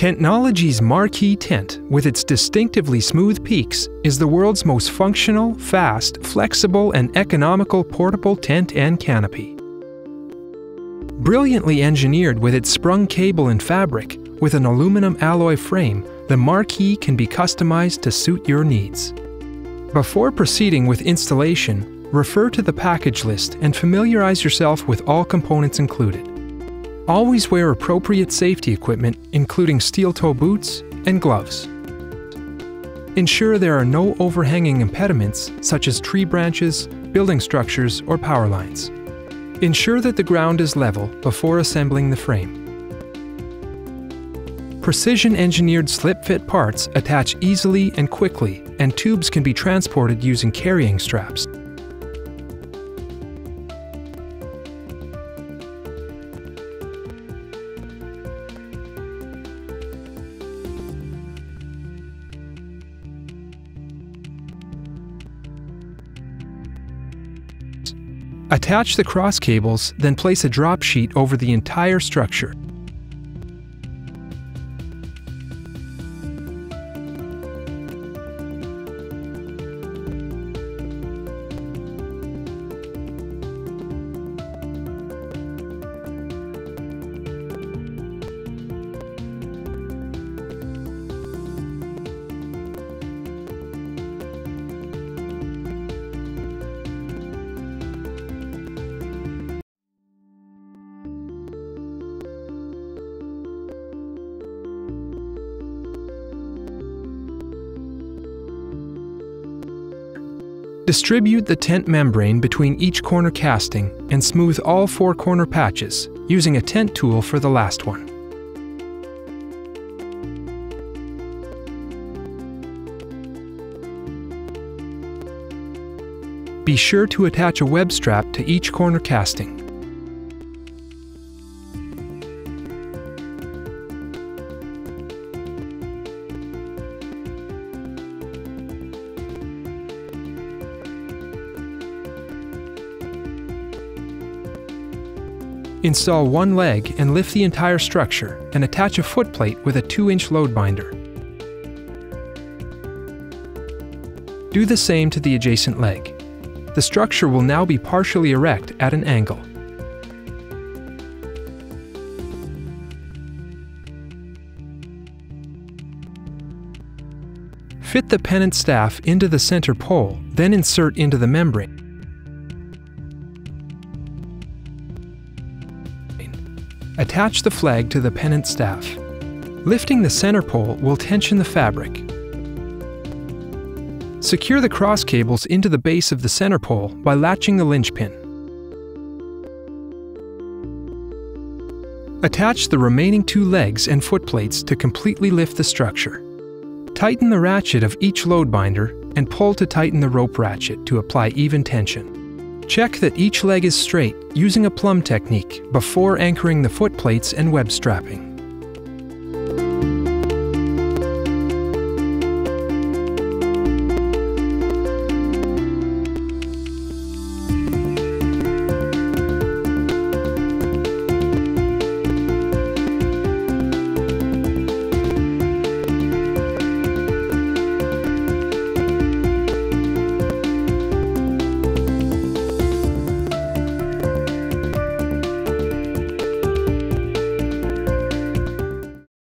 Tentnology's Marquee tent, with its distinctively smooth peaks, is the world's most functional, fast, flexible, and economical portable tent and canopy. Brilliantly engineered with its sprung-cable and fabric, with an aluminum alloy frame, the Marquee can be customized to suit your needs. Before proceeding with installation, refer to the package list and familiarize yourself with all components included. Always wear appropriate safety equipment, including steel-toe boots and gloves. Ensure there are no overhanging impediments, such as tree branches, building structures, or power lines. Ensure that the ground is level before assembling the frame. Precision-engineered slip-fit parts attach easily and quickly, and tubes can be transported using carrying straps. Attach the cross cables, then place a drop sheet over the entire structure. Distribute the tent membrane between each corner casting and smooth all 4 corner patches, using a tent tool for the last one. Be sure to attach a web strap to each corner casting. Install one leg and lift the entire structure, and attach a footplate with a 2-inch load binder. Do the same to the adjacent leg. The structure will now be partially erect at an angle. Fit the pennant staff into the center pole, then insert into the membrane. Attach the flag to the pennant staff. Lifting the center pole will tension the fabric. Secure the cross cables into the base of the center pole by latching the linchpin. Attach the remaining 2 legs and footplates to completely lift the structure. Tighten the ratchet of each load binder and pull to tighten the rope ratchet to apply even tension. Check that each leg is straight using a plumb technique before anchoring the footplates and web strapping.